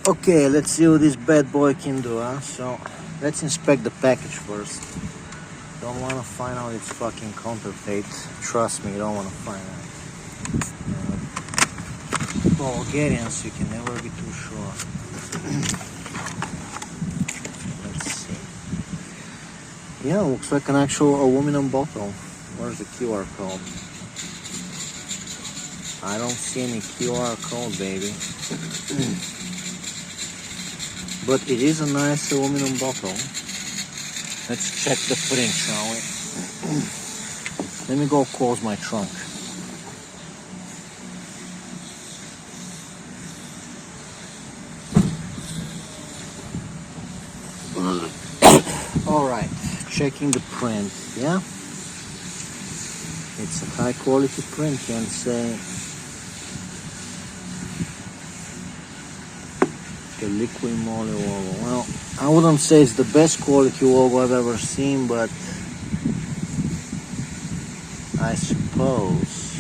Okay, let's see what this bad boy can do, huh? So, let's inspect the package first. Don't want to find out it's fucking counterfeit. Trust me, you don't want to find out. Bulgarians, you can never be too sure. Let's see. Yeah, looks like an actual aluminum bottle. Where's the QR code? I don't see any QR code, baby. But it is a nice aluminum bottle. Let's check the print, shall we? Let me go close my trunk. Alright, checking the print, yeah? It's a high quality print, can't say. The Liqui Moly logo. Well, I wouldn't say it's the best quality logo I've ever seen, but I suppose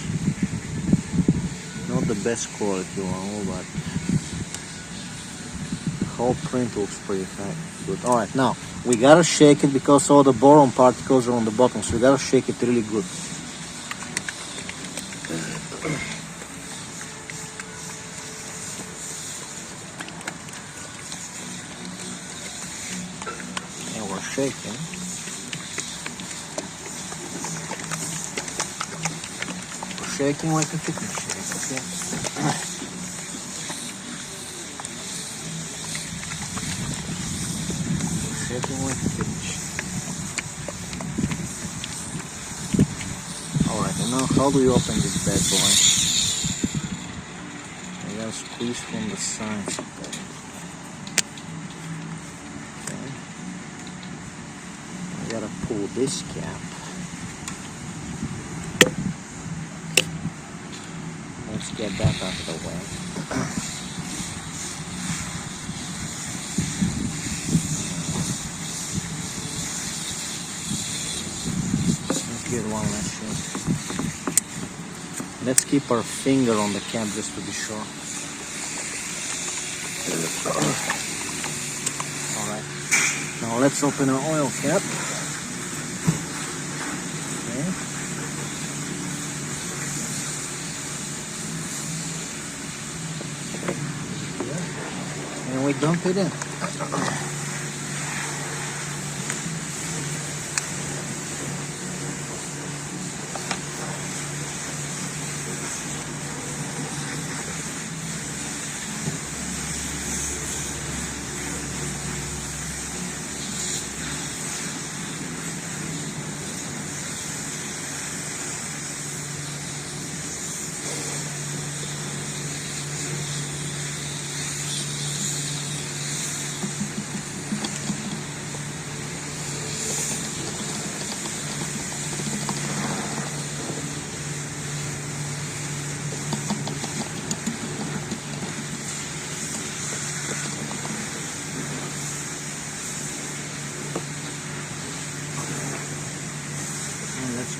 not the best quality logo, but the whole print looks pretty good. Alright, now we gotta shake it because all the boron particles are on the bottom, so we gotta shake it really good. Shaking. We're shaking like a chicken shake, okay? We're shaking like a chicken shake. Alright, and now how do you open this bad boy? You gotta squeeze from the sides. Gotta pull this cap. Let's get that out of the way. Let's get one last shot. Let's keep our finger on the cap just to be sure. Alright. Now let's open our oil cap. And we dump it in.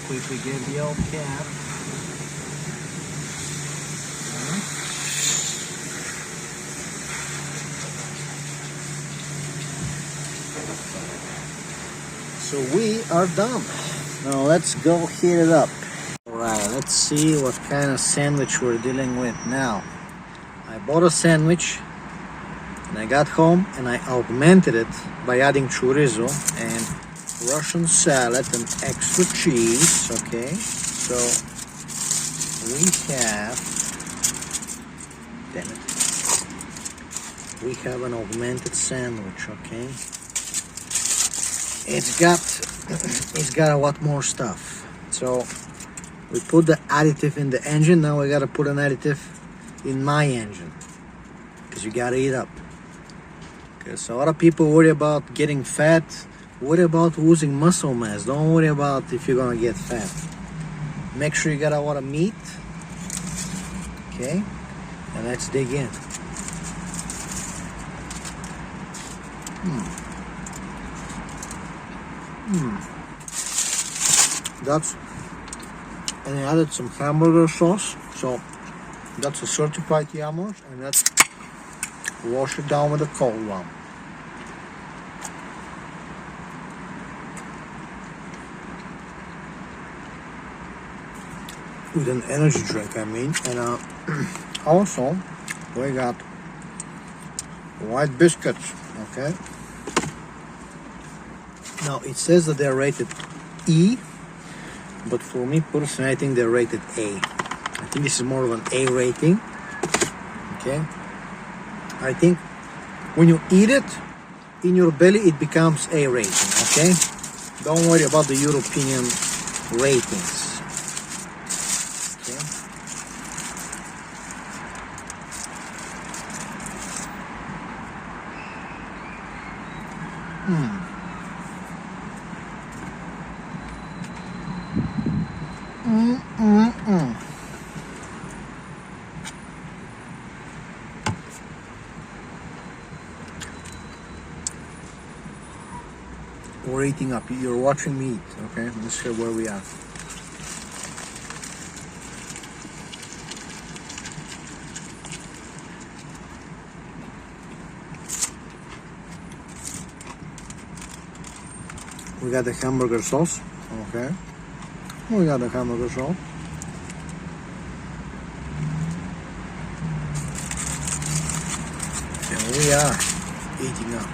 Quickly get the old cap. So we are done. Now let's go heat it up. Alright, let's see what kind of sandwich we're dealing with now. I bought a sandwich and I got home and I augmented it by adding chorizo and Russian salad and extra cheese. Okay, so we have, damn it, we have an augmented sandwich. Okay, it's got a lot more stuff. So we put the additive in the engine. Now we gotta put an additive in my engine because you gotta eat up. Because a lot of people worry about getting fat. Worry about losing muscle mass. Don't worry about if you're gonna get fat. Make sure you got a lot of meat. Okay, and let's dig in. That's, and I added some hamburger sauce. So that's a certified Yamos, and that's wash it down with a cold one. With an energy drink, I mean. And also we got white biscuits. Okay, now it says that they're rated E, but for me personally I think they're rated A. I think this is more of an A rating. Okay, I think when you eat it in your belly it becomes A rating. Okay, don't worry about the European ratings. We're eating up. You're watching me eat. Okay, let's see where we are. We got the hamburger sauce. Okay, we got the hamburger sauce. And we are eating up.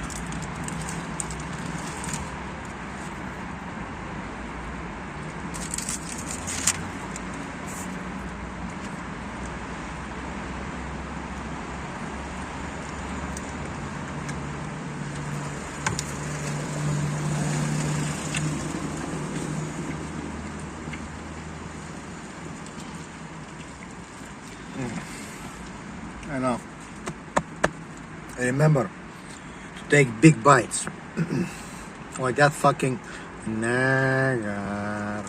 I know. Remember to take big bites. Like that fucking nigger.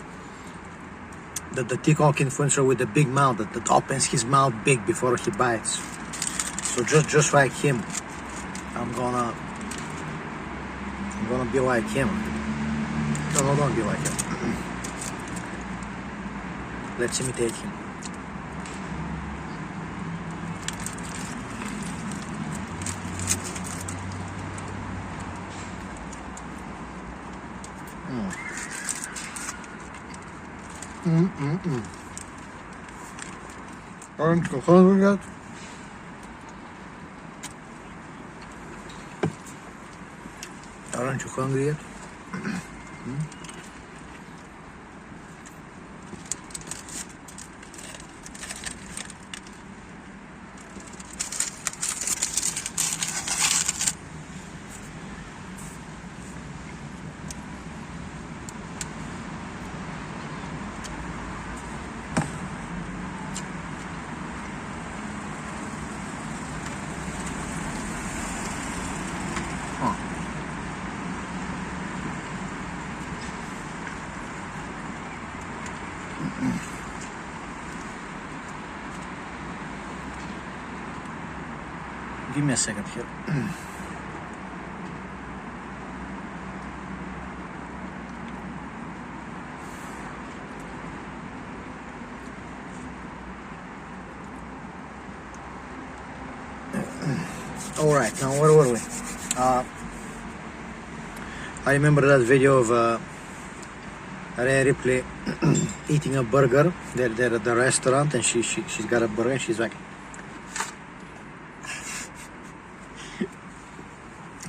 The TikTok influencer with the big mouth that opens his mouth big before he bites. So just like him, I'm gonna be like him. No, don't be like him. Let's imitate him. Aren't you hungry yet? Aren't you hungry yet? Give me a second here. All right, now where were we? I remember that video of Rhea Ripley eating a burger. They're at the restaurant and she's got a burger and she's like,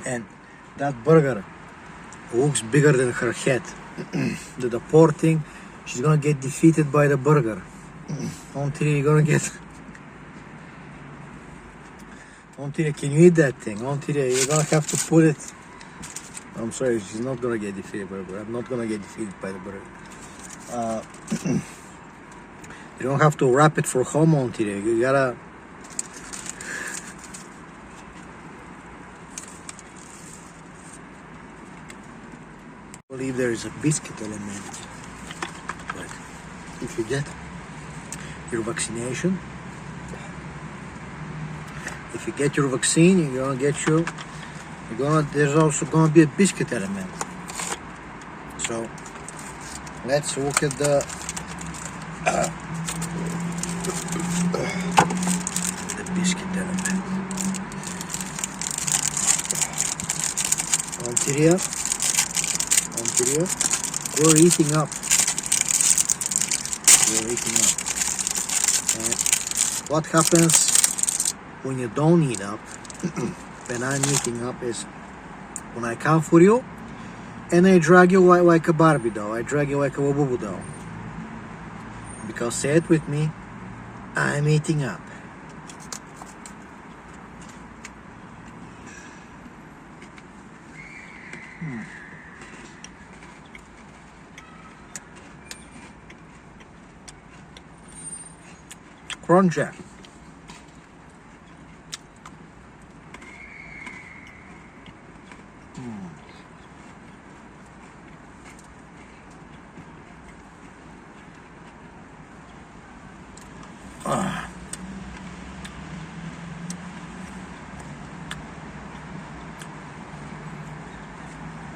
and that burger looks bigger than her head. The poor thing, she's gonna get defeated by the burger. Until you're gonna get. Until can you eat that thing? Until you're gonna have to put it. I'm sorry, she's not gonna get defeated by the burger. I'm not gonna get defeated by the burger. You don't have to wrap it for home until you gotta. I believe there is a biscuit element. But if you get your vaccination, if you get your vaccine, you're gonna get there's also gonna be a biscuit element. So let's look at the biscuit element. bacteria, we're eating up. We're eating up. And what happens when you don't eat up, when I'm eating up, is when I come for you and I drag you like a Barbie doll, I drag you like a Wabubu doll. Because, say it with me, I'm eating up. Crunchy.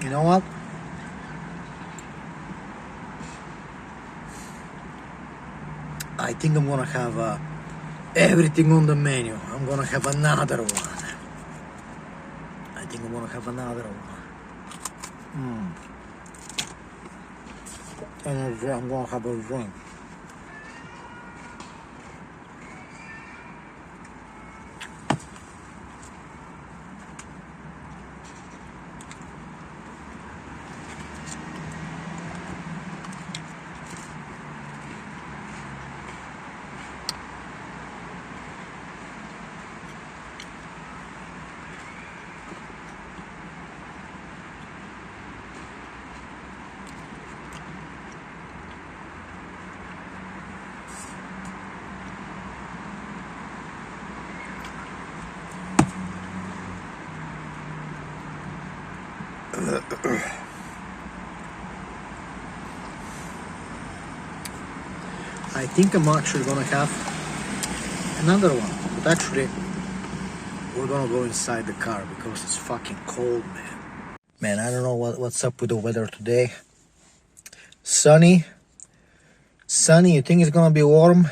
You know what? I think I'm gonna have everything on the menu. I'm gonna have another one. I think I'm gonna have another one. And I'm gonna have a drink. I think I'm actually gonna have another one, but actually we're gonna go inside the car because it's fucking cold, man. Man, I don't know what's up with the weather today. Sunny. You think it's gonna be warm?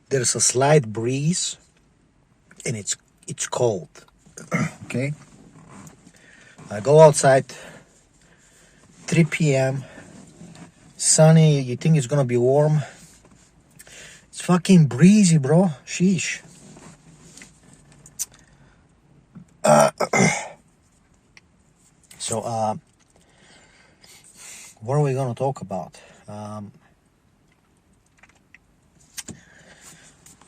There's a slight breeze, and it's cold. Okay. I go outside. 3 p.m. Sunny. You think it's gonna be warm? It's fucking breezy, bro. Sheesh. So, what are we gonna talk about? I'm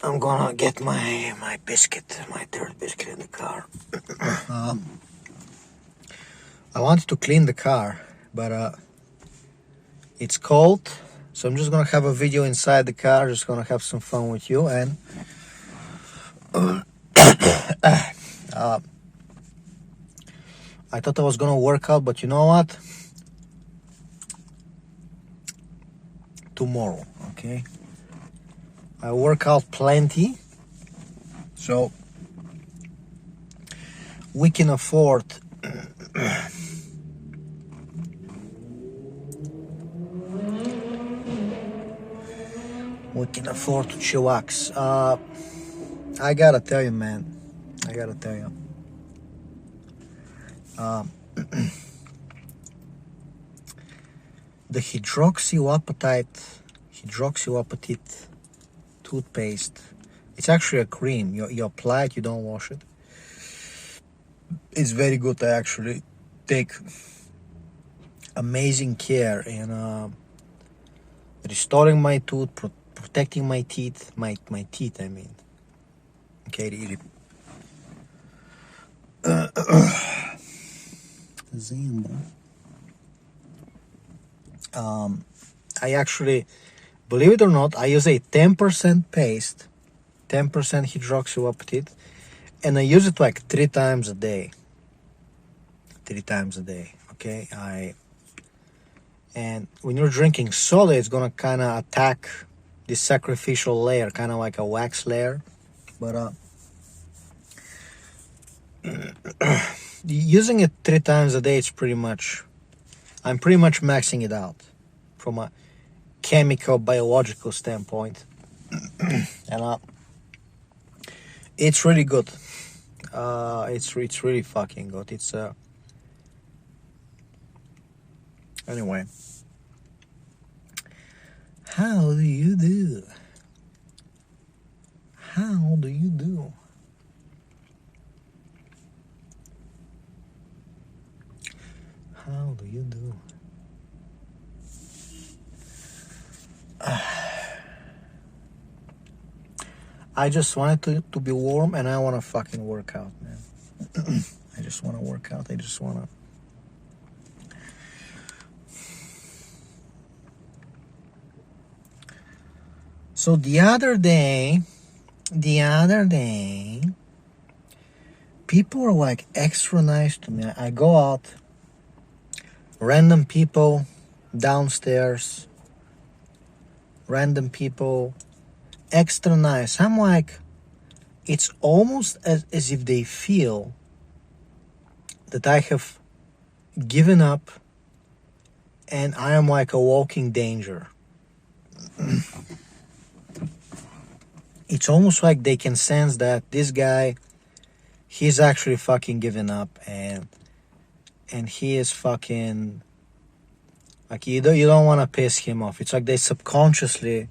gonna get my biscuit, my third biscuit in the car. I wanted to clean the car, but it's cold, so I'm just gonna have a video inside the car, just gonna have some fun with you, and I thought I was gonna work out, but you know what? Tomorrow, okay? I work out plenty, so we can afford to chillax. I gotta tell you, man. The hydroxyapatite toothpaste. It's actually a cream. You apply it, you don't wash it. It's very good. I actually take amazing care in restoring my tooth, protecting my teeth, my teeth, I mean. Okay, really. I actually, believe it or not, I use a 10% paste, 10% hydroxyapatite, and I use it like 3 times a day. 3 times a day, okay? And when you're drinking soda, it's gonna kind of attack this sacrificial layer, kind of like a wax layer. But using it 3 times a day, I'm pretty much maxing it out from a chemical, biological standpoint. And it's really good. It's really fucking good. Anyway, how do you do? How do you do? How do you do? I just want it to be warm, and I want to fucking work out, man. I just want to work out. I just want to. So the other day, people are like extra nice to me. I go out, random people downstairs, random people, extra nice. I'm like, it's almost as if they feel that I have given up and I am like a walking danger. It's almost like they can sense that this guy, he's actually fucking given up, and he is fucking like, you don't want to piss him off. It's like they subconsciously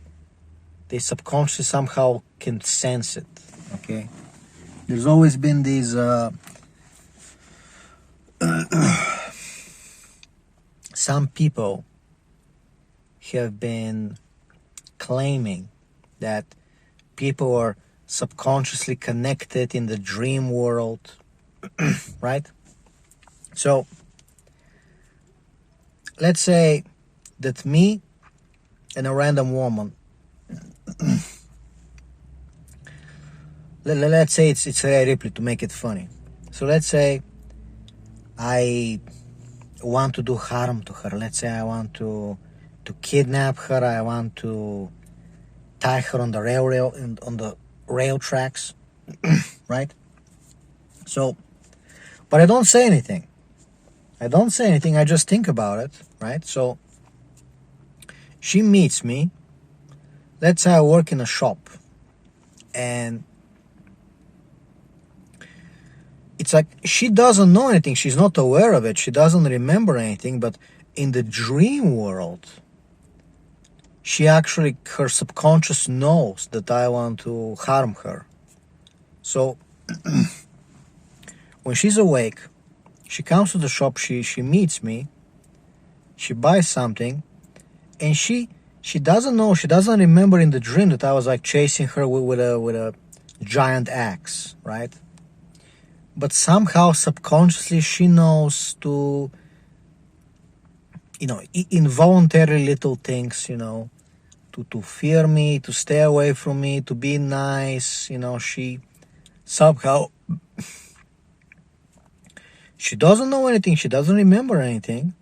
somehow can sense it. Okay, there's always been these some people have been claiming that people are subconsciously connected in the dream world, right? So let's say that me and a random woman, let's say it's Rhea Ripley to make it funny. So let's say I want to do harm to her. Let's say I want to kidnap her. I want to tie her on the rail tracks, right? So, but I don't say anything. I just think about it, right? So she meets me. Let's say I work in a shop, and it's like she doesn't know anything. She's not aware of it. She doesn't remember anything. But in the dream world, she actually, her subconscious knows that I want to harm her. So when she's awake, she comes to the shop, she meets me, she buys something, and she doesn't know, she doesn't remember in the dream that I was like chasing her with a giant axe, right? But somehow subconsciously she knows to, involuntary little things, to fear me, to stay away from me, to be nice. She somehow, she doesn't know anything, she doesn't remember anything,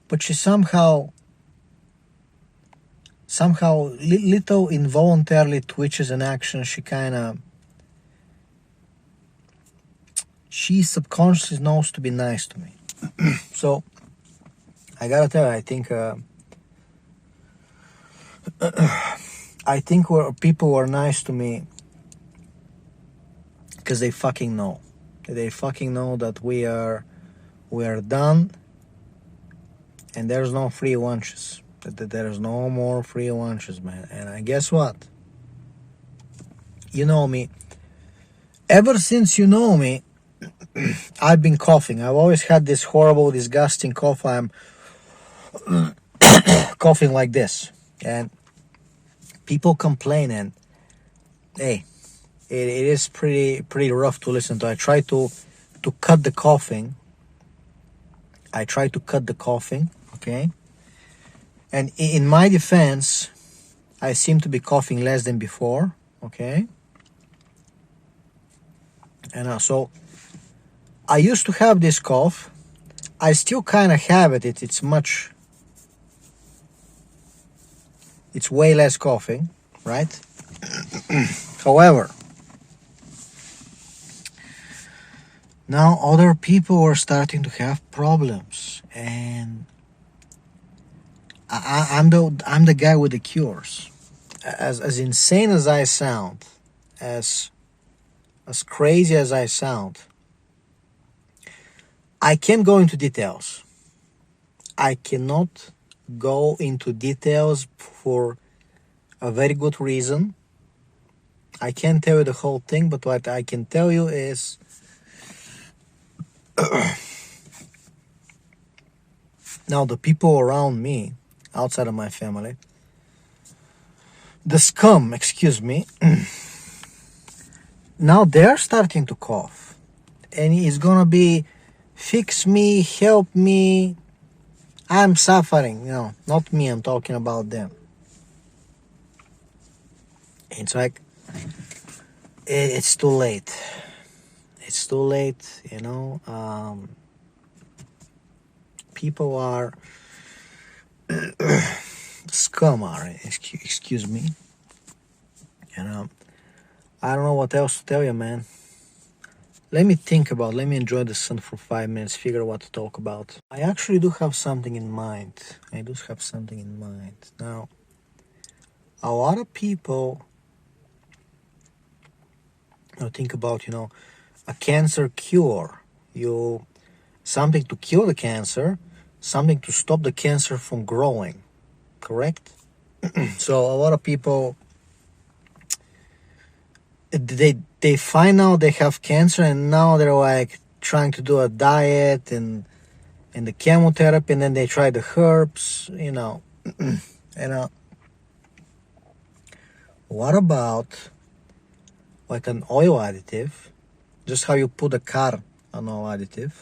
but she somehow little involuntarily twitches an action. She subconsciously knows to be nice to me. So I gotta tell you, I think where people are nice to me because they fucking know. They fucking know that we are done, and there's no free lunches. That there's no more free lunches, man. And I guess what? You know me. Ever since you know me, I've been coughing. I've always had this horrible, disgusting cough. I'm coughing like this, and people complain, and hey, it is pretty rough to listen to. I try to cut the coughing. Okay? And in my defense, I seem to be coughing less than before, okay? And so I used to have this cough. I still kind of have it. It's way less coughing, right? However, now other people are starting to have problems, and I'm the guy with the cures. As insane as I sound, as crazy as I sound, I can't go into details. I cannot go into details for a very good reason. I can't tell you the whole thing, but what I can tell you is now the people around me, outside of my family, the scum, excuse me, now they're starting to cough. And it's gonna be, fix me, help me. I'm suffering, not me, I'm talking about them. It's like, it's too late. It's too late, people are scum are, excuse me. I don't know what else to tell you, man. Let me enjoy the sun for 5 minutes, figure what to talk about. I actually do have something in mind. Now, a lot of people think about, a cancer cure. Something to cure the cancer, something to stop the cancer from growing, correct? So a lot of people, they find out they have cancer, and now they're like trying to do a diet and the chemotherapy, and then they try the herbs, what about like an oil additive? Just how you put a car on oil additive.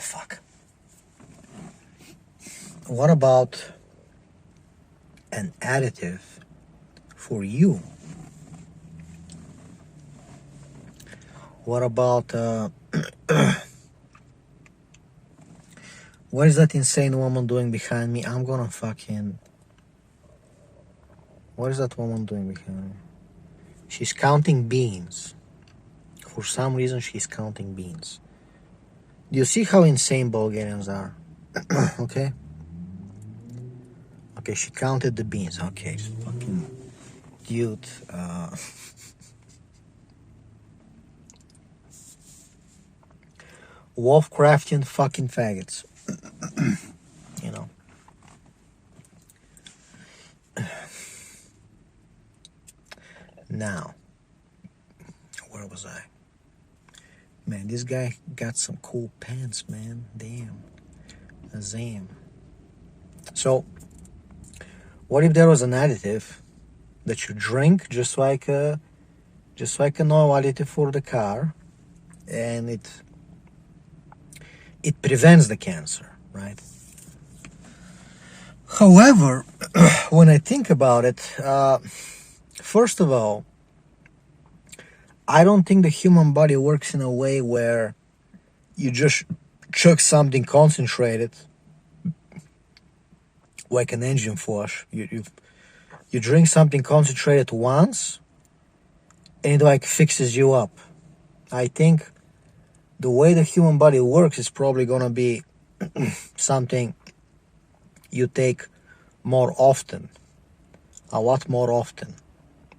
Fuck. What about an additive for you? What about what is that insane woman doing behind me? I'm gonna fucking... What is that woman doing behind me? She's counting beans. For some reason, she's counting beans. Do you see how insane Bulgarians are? Okay? Okay, she counted the beans. Okay, just fucking... Dude, Wolfcraftian fucking faggots. Now, where was I? Man, this guy got some cool pants, man. Damn. Azam. So, what if there was an additive that you drink just like an oil additive for the car, and it prevents the cancer, right? However, when I think about it, first of all, I don't think the human body works in a way where you just chug something concentrated, like an engine flush. You drink something concentrated once, and it like fixes you up. I think the way the human body works is probably gonna be something you take more often, a lot more often,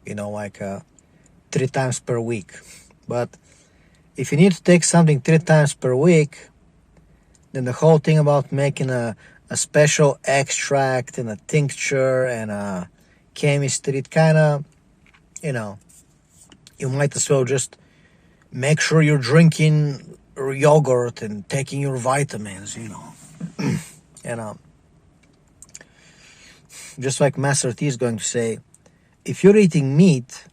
like 3 times per week. But if you need to take something 3 times per week, then the whole thing about making a special extract and a tincture and a chemistry, it kind of, you might as well just make sure you're drinking yogurt and taking your vitamins, just like Master T is going to say, if you're eating meat,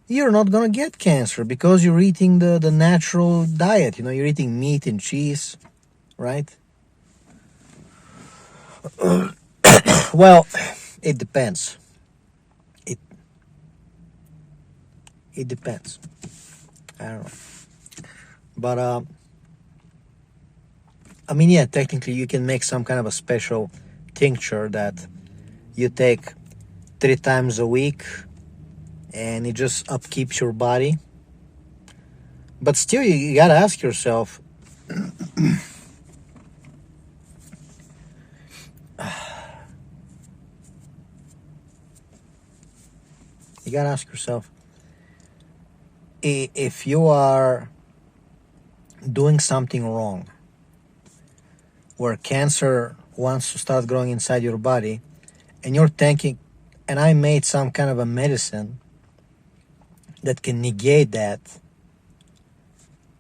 you're not going to get cancer because you're eating the natural diet. You're eating meat and cheese, right? Well, it depends. It depends. I don't know. But, yeah, technically you can make some kind of a special tincture that you take 3 times a week, and it just upkeeps your body. But still, you gotta ask yourself, if you are doing something wrong, where cancer wants to start growing inside your body, and you're thinking, and I made some kind of a medicine that can negate that.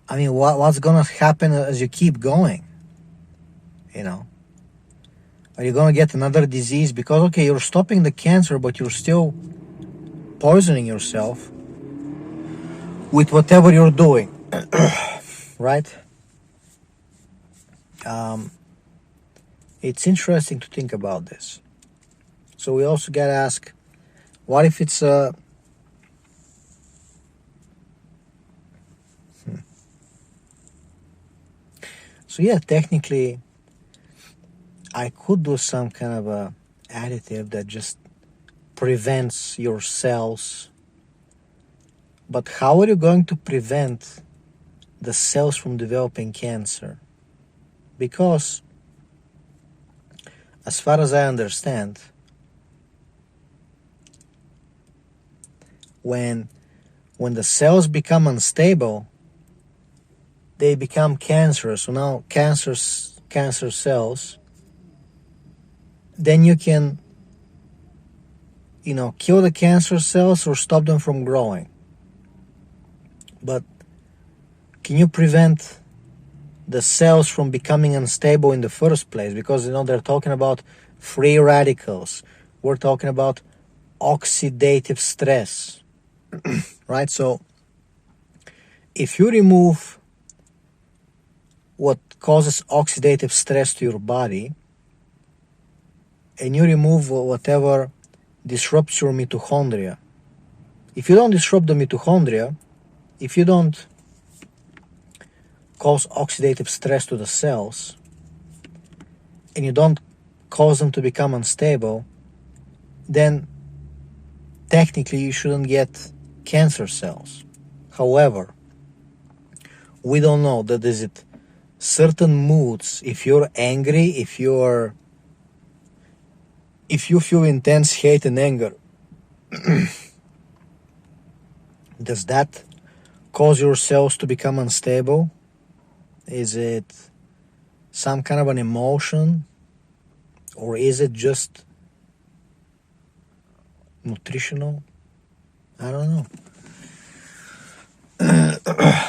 I mean, what's gonna happen as you keep going? You know, are you gonna get another disease? Because okay, you're stopping the cancer, but you're still poisoning yourself with whatever you're doing, right? It's interesting to think about this. So we also gotta ask, what if it's a So yeah, technically, I could do some kind of a additive that just prevents your cells. But how are you going to prevent the cells from developing cancer? Because, as far as I understand, when the cells become unstable, they become cancerous. So now cancer cells, then you can, kill the cancer cells or stop them from growing. But can you prevent the cells from becoming unstable in the first place? Because they're talking about free radicals. We're talking about oxidative stress, right? So if you remove what causes oxidative stress to your body, and you remove whatever disrupts your mitochondria. If you don't disrupt the mitochondria, if you don't cause oxidative stress to the cells, and you don't cause them to become unstable, then technically you shouldn't get cancer cells. However, we don't know that is it certain moods. If you're angry, if you feel intense hate and anger, does that cause your cells to become unstable? Is it some kind of an emotion, or is it just nutritional? I don't know.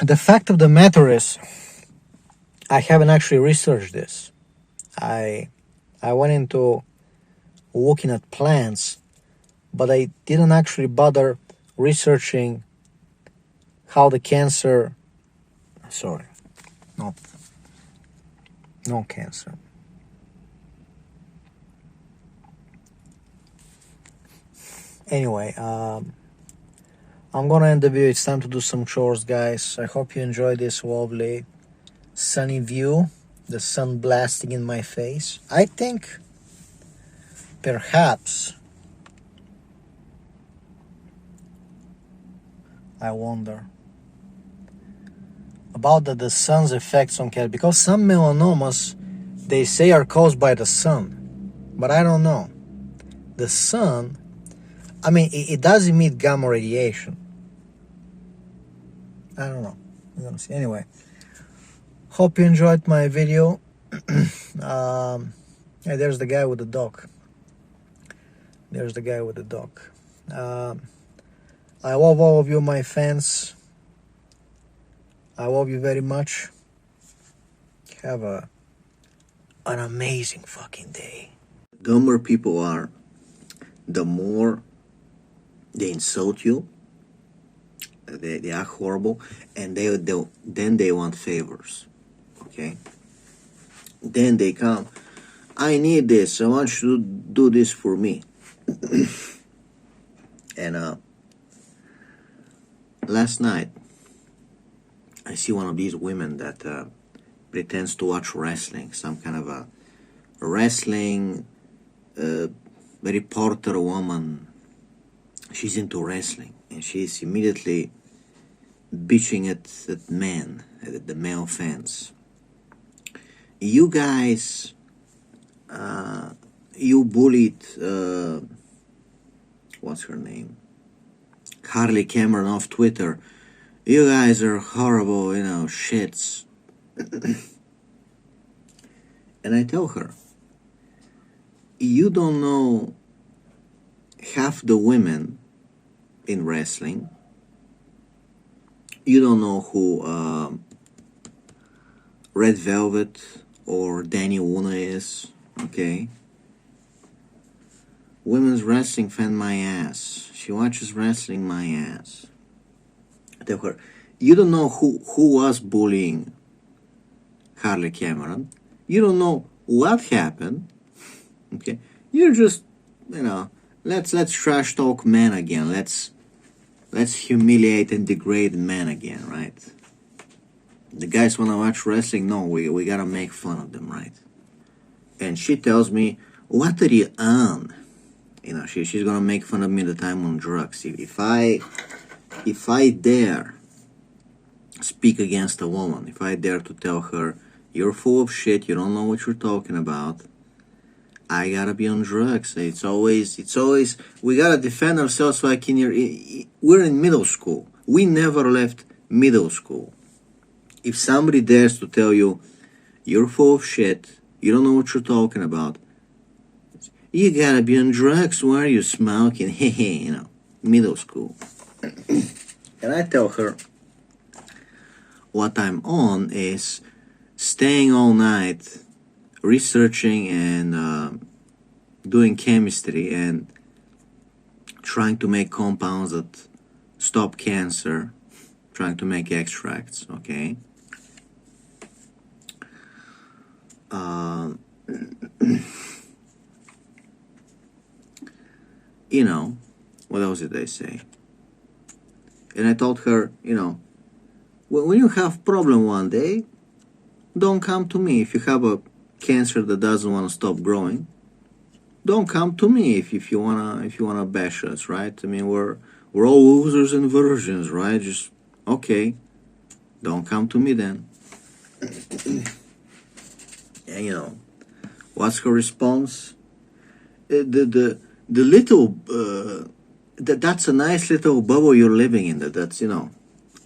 The fact of the matter is, I haven't actually researched this. I went into looking at plants, but I didn't actually bother researching how the cancer, no cancer. Anyway, I'm gonna end the video. It's time to do some chores, guys. I hope you enjoyed this lovely sunny view, the sun blasting in my face. I think perhaps, I wonder about the sun's effects on cancer, because some melanomas, they say, are caused by the sun, but I don't know. The sun, I mean, it does emit gamma radiation. I don't know. We're gonna see. Anyway, hope you enjoyed my video. Hey, there's the guy with the dog. I love all of you, my fans. I love you very much. Have an amazing fucking day. The dumber people are, the more they insult you. They are horrible, and then they want favors. Okay? Then they come, I need this, I want you to do this for me. And last night, I see one of these women that pretends to watch wrestling, some kind of a wrestling reporter woman. She's into wrestling, and she's immediately bitching at men, at the male fans. You guys, you bullied, what's her name? Harley Cameron off Twitter. You guys are horrible, shits. And I tell her, you don't know half the women in wrestling. You don't know who Red Velvet or Danny Una is, okay? Women's wrestling fan my ass. She watches wrestling my ass. I tell her, you don't know who was bullying Harley Cameron. You don't know what happened. Okay, you're just, let's trash talk men again. Let's humiliate and degrade men again, right? The guys wanna watch wrestling. No, we gotta make fun of them, right? And she tells me, "What are you on?" She's gonna make fun of me the time on drugs. If I dare speak against a woman, if I dare to tell her, "You're full of shit. You don't know what you're talking about," I gotta be on drugs. It's always we gotta defend ourselves like we're in middle school. We never left middle school. If somebody dares to tell you, "You're full of shit, you don't know what you're talking about," you gotta be on drugs. Why are you smoking? Middle school. And I tell her, what I'm on is staying all night researching and doing chemistry and trying to make compounds that stop cancer, trying to make extracts, okay? What else did they say? And I told her, when you have problem one day, don't come to me. If you have a cancer that doesn't want to stop growing, don't come to me if you wanna bash us, right? I mean, we're all losers and virgins, right? Just okay, don't come to me then. And what's her response? The little that's a nice little bubble you're living in. That's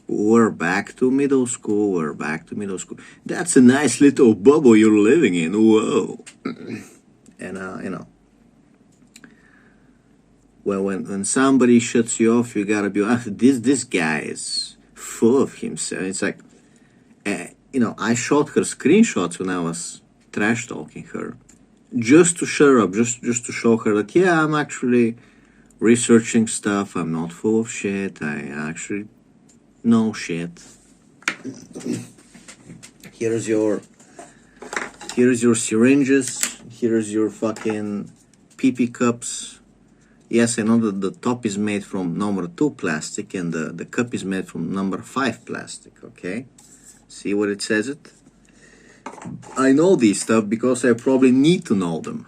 we're back to middle school. We're back to middle school. That's a nice little bubble you're living in. Whoa. And well, when somebody shuts you off, you gotta be, this guy is full of himself. It's like, I shot her screenshots when I was trash talking her, just to shut her up, just to show her that, yeah, I'm actually researching stuff. I'm not full of shit. I actually know shit. Here's your syringes. Here's your fucking pee-pee cups. Yes, I know that the top is made from number 2 plastic and the cup is made from number 5 plastic, okay? See what it says it? I know these stuff because I probably need to know them.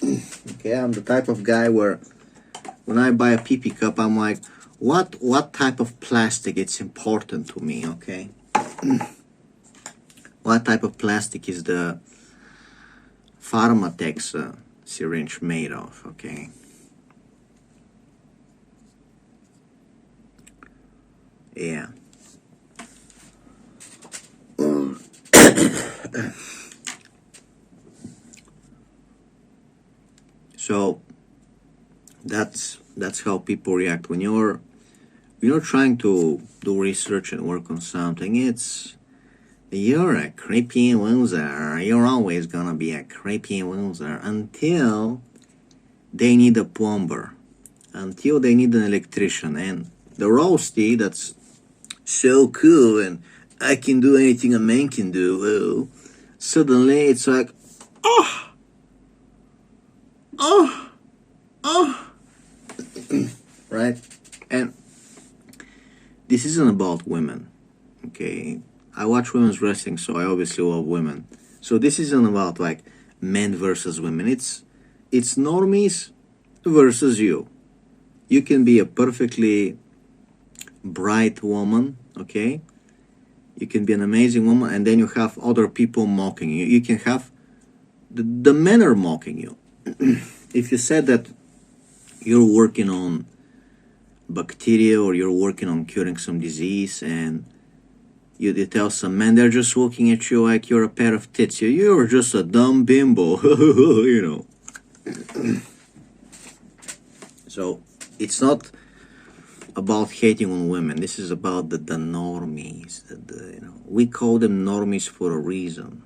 Okay, I'm the type of guy where when I buy a pee-pee cup, I'm like, what type of plastic it's important to me, okay? What type of plastic is the Pharmatex syringe made of, okay? Yeah. So that's how people react when you're trying to do research and work on something. You're a creepy loser. You're always gonna be a creepy loser until they need a plumber, until they need an electrician, and the roasty that's so cool and I can do anything a man can do. Well, suddenly it's like, oh, right? And this isn't about women, okay? I watch women's wrestling, so I obviously love women. So this isn't about like men versus women. It's normies versus you. You can be a perfectly bright woman, okay? You can be an amazing woman, and then you have other people mocking you. You can have the men are mocking you. If you said that you're working on bacteria or you're working on curing some disease and You tell some men, they're just looking at you like you're a pair of tits. You're just a dumb bimbo, you know. So it's not about hating on women. This is about the normies. You know, we call them normies for a reason.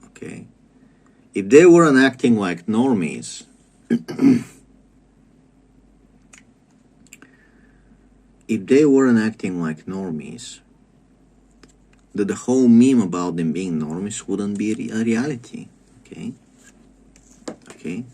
Okay, if they weren't acting like normies, if they weren't acting like normies, the whole meme about them being normies wouldn't be a reality. Okay. Okay.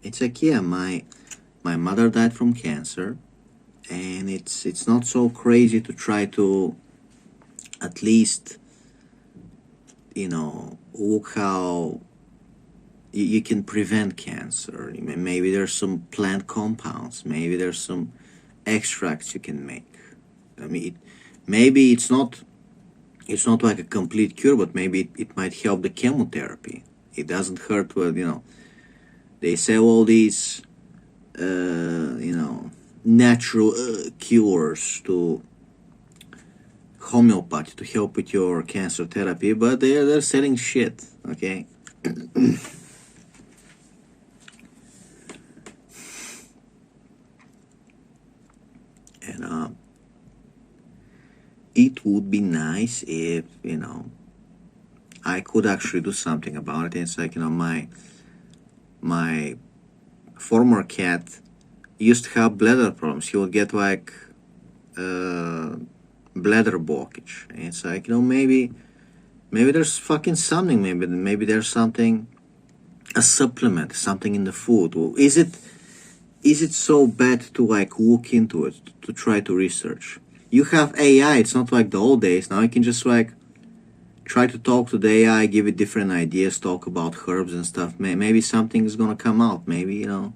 It's like, yeah, my mother died from cancer, and it's not so crazy to try to at least, you know, look how you can prevent cancer. Maybe there's some plant compounds, maybe there's some extracts you can make. I mean, maybe it's not like a complete cure, but maybe it might help the chemotherapy. It doesn't hurt. Well, you know, they sell all these you know, natural cures to homeopathy to help with your cancer therapy, but they're selling shit. Okay. And it would be nice if, you know, I could actually do something about it. It's like, you know, my former cat used to have bladder problems. He would get like bladder blockage. And it's like, you know, maybe there's fucking something. Maybe there's something, a supplement, something in the food. Is it so bad to like look into it, to try to research? You have AI. It's not like the old days. Now you can just like try to talk to the AI, give it different ideas, talk about herbs and stuff. Maybe something is gonna come out. Maybe, you know,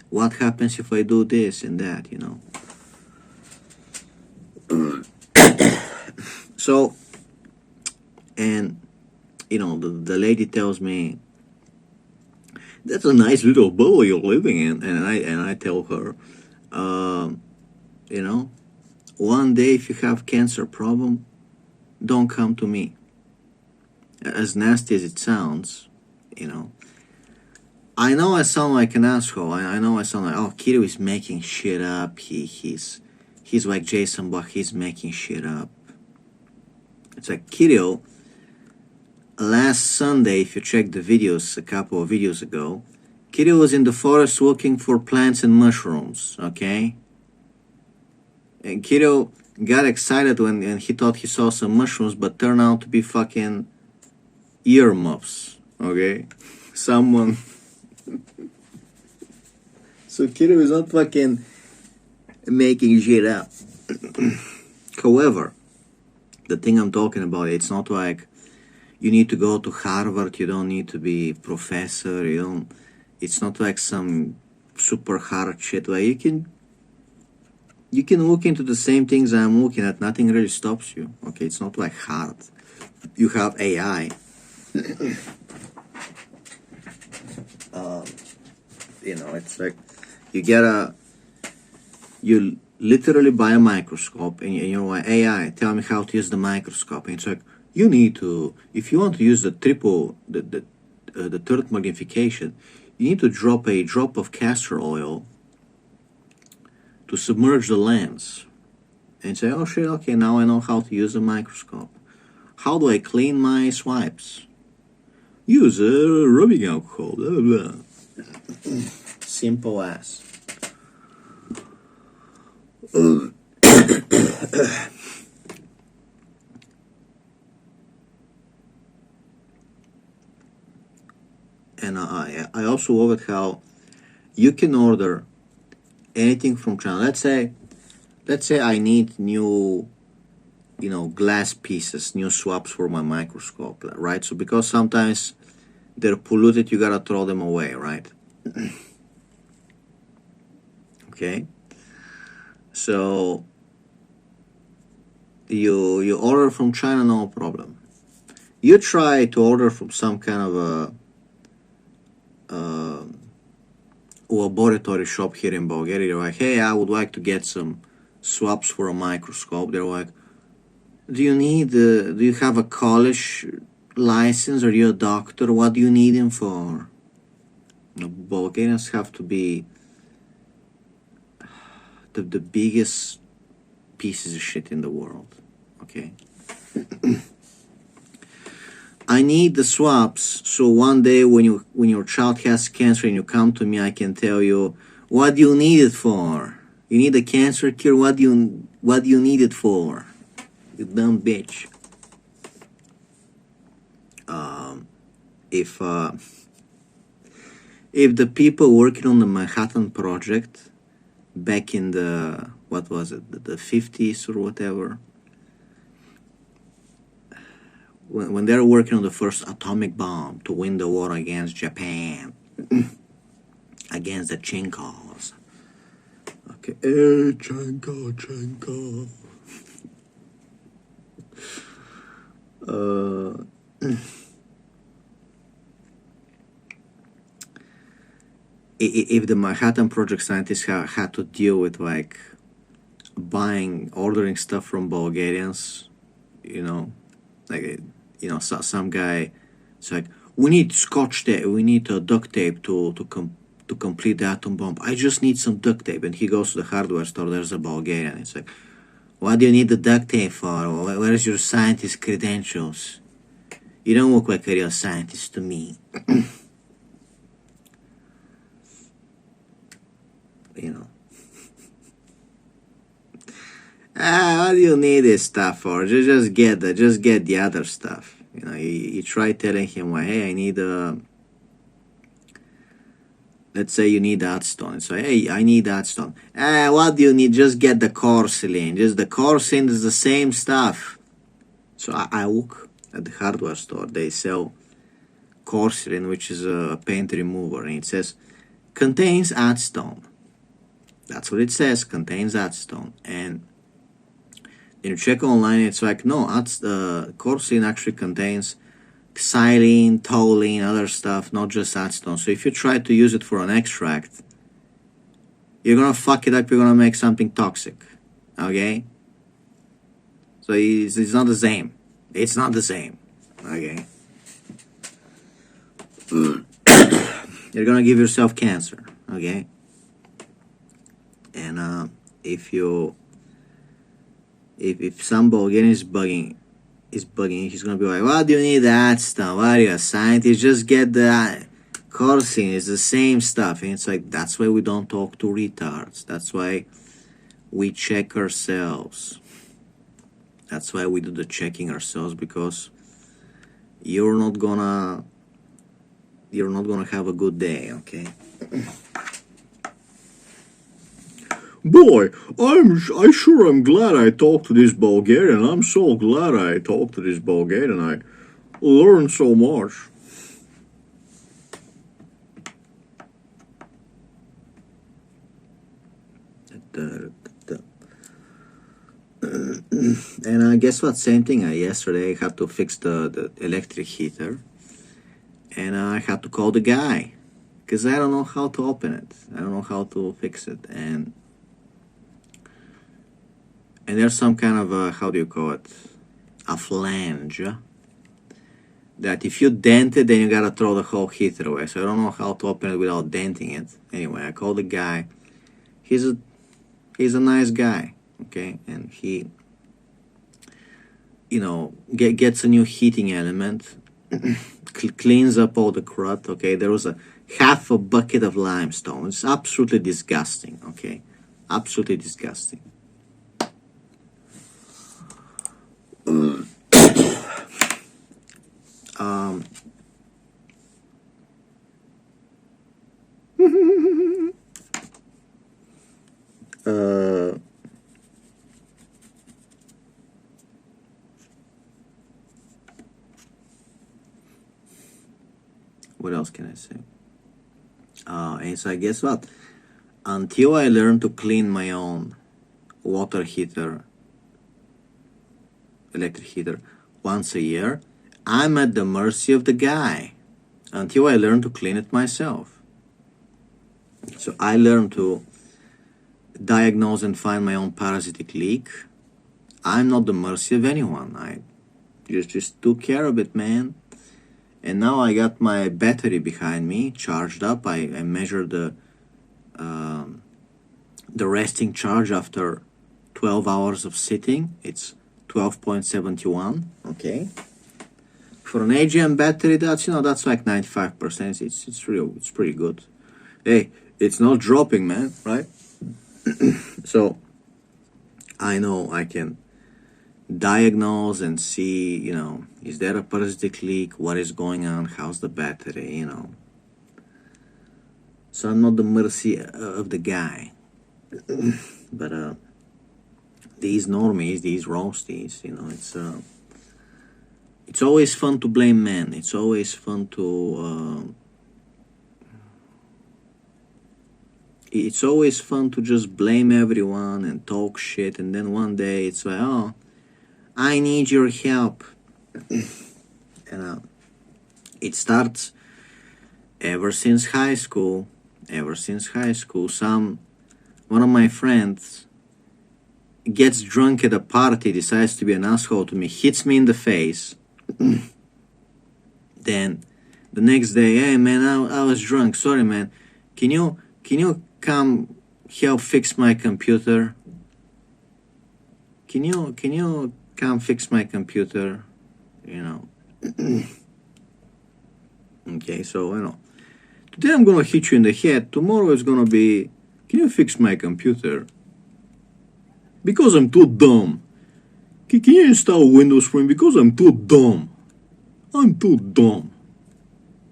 what happens if I do this and that, you know? So, and, you know, the lady tells me, that's a nice little bubble you're living in. And I tell her, you know, one day if you have cancer problem, don't come to me. As nasty as it sounds, you know, I know I sound like an asshole. I know I sound like, oh, Kiril is making shit up. He's like Jason Block. He's making shit up. It's like Kiril. Last Sunday, if you check the videos, a couple of videos ago, Kiril was in the forest looking for plants and mushrooms. Okay, and Kiril got excited when he thought he saw some mushrooms, but turned out to be fucking earmuffs. Okay, someone. So Kiril is not fucking making shit up. However, the thing I'm talking about, it's not like you need to go to Harvard, you don't need to be professor, it's not like some super hard shit. Like you can look into the same things I'm looking at, nothing really stops you. Okay, it's not like hard. You have AI. You know, it's like you literally buy a microscope and you're like, AI, tell me how to use the microscope. And it's like, you need to, if you want to use the third magnification, you need to drop a drop of castor oil to submerge the lens. And say, oh shit, okay, now I know how to use a microscope. How do I clean my swipes? Use a rubbing alcohol, blah, blah. Simple as. And I also love it how you can order anything from China. Let's say I need new, you know, glass pieces, new swaps for my microscope, right? So because sometimes they're polluted, you gotta throw them away, right? Okay. So you order from China, no problem. You try to order from some kind of a laboratory shop here in Bulgaria. You're like, hey, I would like to get some swabs for a microscope. They're like, do you have a college license? Are you a doctor? What do you need him for? The Bulgarians have to be the biggest pieces of shit in the world. Okay. I need the swabs so one day when your child has cancer and you come to me, I can tell you, what do you need it for? You need a cancer cure? What do you need it for? You dumb bitch. If the people working on the Manhattan Project back in the, what was it, the 50s or whatever, when they're working on the first atomic bomb to win the war against Japan, against the Chinkos. Okay, Chinko. If the Manhattan Project scientists had to deal with like ordering stuff from Bulgarians, some guy, it's like, we need scotch tape, we need duct tape to complete the atom bomb. I just need some duct tape. And he goes to the hardware store, there's a Bulgarian. It's like, what do you need the duct tape for? Where's your scientist credentials? You don't look like a real scientist to me. What do you need this stuff for? Just get the other stuff. You try telling him, well, hey, I need let's say you need that stone. So, hey, I need that stone. What do you need? Just get the porcelain. Just the porcelain is the same stuff. So I look at the hardware store. They sell porcelain, which is a paint remover, and it says contains stone. That's what it says. Contains stone. And you check online, it's like, no, porcelain actually contains xylene, toluene, other stuff, not just stone. So if you try to use it for an extract, you're gonna fuck it up, you're gonna make something toxic. Okay? So it's not the same. It's not the same. Okay? You're gonna give yourself cancer. Okay? And if some Bulgarian is bugging, he's gonna be like, what do you need that stuff? What are you, a scientist? Just get the coursing, it's the same stuff. And it's like, that's why we don't talk to retards. That's why we check ourselves. That's why we do the checking ourselves, because you're not gonna have a good day, okay? Boy, I'm glad I talked to this Bulgarian. I'm so glad I talked to this Bulgarian. I learned so much. And guess what? Same thing. Yesterday I had to fix the electric heater, and I had to call the guy because I don't know how to open it. I don't know how to fix it, and there's some kind of a, how do you call it, a flange that if you dent it, then you gotta throw the whole heater away. So I don't know how to open it without denting it. Anyway, I called the guy. He's a nice guy, okay, and he gets a new heating element, cleans up all the crud, okay. There was a half a bucket of limestone. It's absolutely disgusting, okay, absolutely disgusting. What else can I say? And so I guess what? Until I learn to clean my own water heater electric heater once a year, I'm at the mercy of the guy until I learn to clean it myself. So I learned to diagnose and find my own parasitic leak. I'm not the mercy of anyone. I just took care of it, man. And now I got my battery behind me, charged up. I measured the resting charge after 12 hours of sitting. It's 12.71. Okay. For an AGM battery, that's like 95%. It's pretty good. Hey, it's not dropping, man, right? So I know I can diagnose and see, is there a parasitic leak? What is going on? How's the battery? So I'm not the mercy of the guy. But these normies, these roasties, it's always fun to blame men. It's always fun to just blame everyone and talk shit, and then one day it's like, oh, I need your help. And it starts ever since high school. One of my friends gets drunk at a party, decides to be an asshole to me, hits me in the face. Then the next day, hey man, I was drunk. Sorry man, can you come help fix my computer? Can you come fix my computer? Okay, so today I'm gonna hit you in the head. Tomorrow it's gonna be, can you fix my computer? Because I'm too dumb. Can you install Windows for me? Because I'm too dumb. I'm too dumb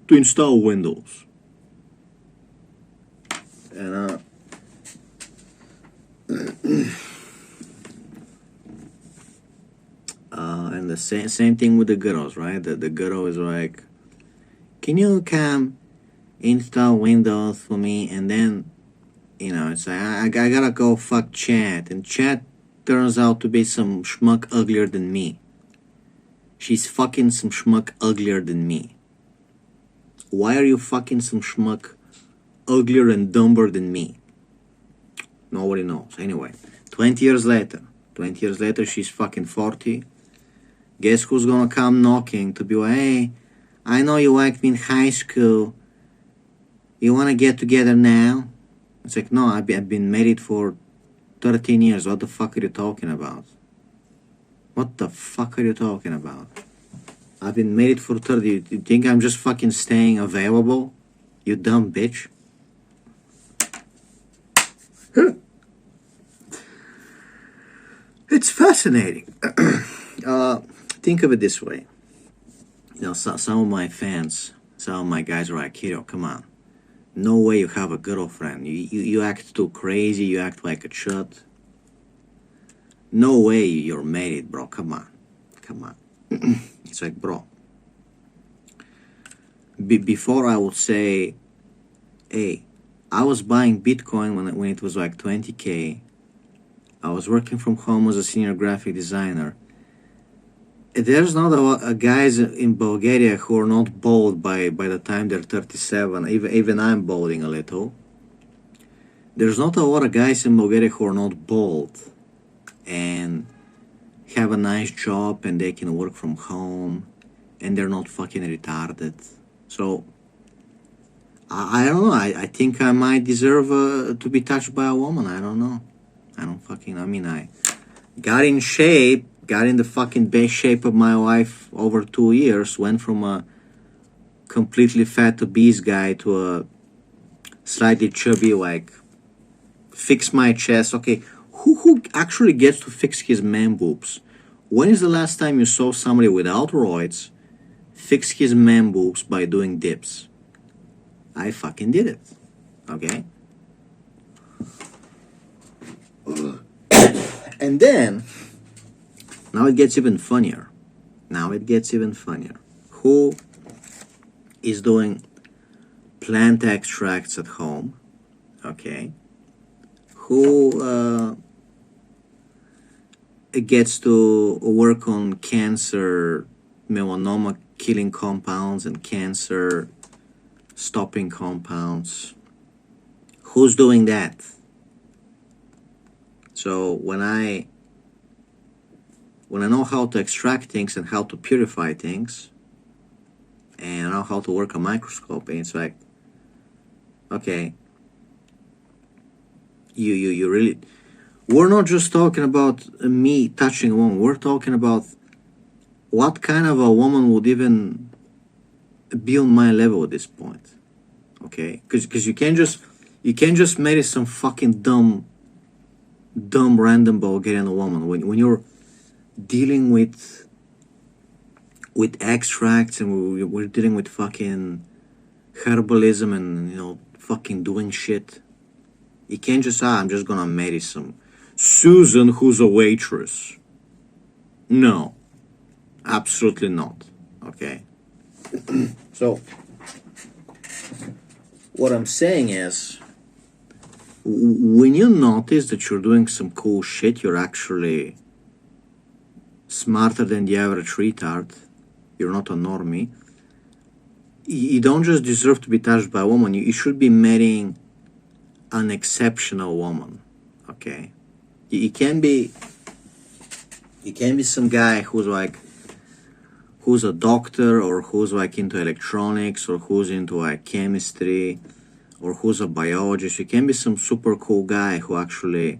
to install Windows. And and the same thing with the girls, right? The girl is like, can you come install Windows for me? And then, it's like, I gotta go fuck Chad. And Chad turns out to be some schmuck uglier than me. She's fucking some schmuck uglier than me. Why are you fucking some schmuck uglier and dumber than me? Nobody knows. Anyway, 20 years later, she's fucking 40. Guess who's gonna come knocking to be like, hey, I know you liked me in high school. You wanna get together now? It's like, no, I've been married for 13 years. What the fuck are you talking about? What the fuck are you talking about? I've been married for 30. You think I'm just fucking staying available? You dumb bitch. It's fascinating. Think of it this way. Some of my fans, some of my guys are like, Kiril, come on. No way you have a girlfriend. You act too crazy. You act like a chut. No way you're married, bro. Come on. It's like, bro. Before I would say, hey, I was buying Bitcoin when it was like 20K. I was working from home as a senior graphic designer. There's not a guys in Bulgaria who are not bald by the time they're 37. Even I'm balding a little. There's not a lot of guys in Bulgaria who are not bald and have a nice job and they can work from home and they're not fucking retarded. So I don't know. I think I might deserve to be touched by a woman. I don't know. I got in shape. Got in the fucking best shape of my life over 2 years. Went from a completely fat obese guy to a slightly chubby, like, fix my chest. Okay, who actually gets to fix his man boobs? When is the last time you saw somebody without roids fix his man boobs by doing dips? I fucking did it. Okay? And then, now it gets even funnier. Who is doing plant extracts at home? Okay. Who gets to work on cancer, melanoma killing compounds and cancer stopping compounds. Who's doing that? So when I know how to extract things and how to purify things, and I know how to work a microscope, and it's like, okay, you really, we're not just talking about me touching a woman, we're talking about what kind of a woman would even be on my level at this point, okay? Because you can't just marry some fucking dumb random Bulgarian woman when you're dealing with extracts, and we're dealing with fucking herbalism and, you know, fucking doing shit. You can't just, I'm just gonna marry some Susan who's a waitress. No, absolutely not. Okay. So what I'm saying is, when you notice that you're doing some cool shit, you're actually smarter than the average retard, you're not a normie, you don't just deserve to be touched by a woman, you should be marrying an exceptional woman, okay? You can't be some guy who's a doctor, or who's like into electronics, or who's into like chemistry, or who's a biologist. You can't be some super cool guy who actually,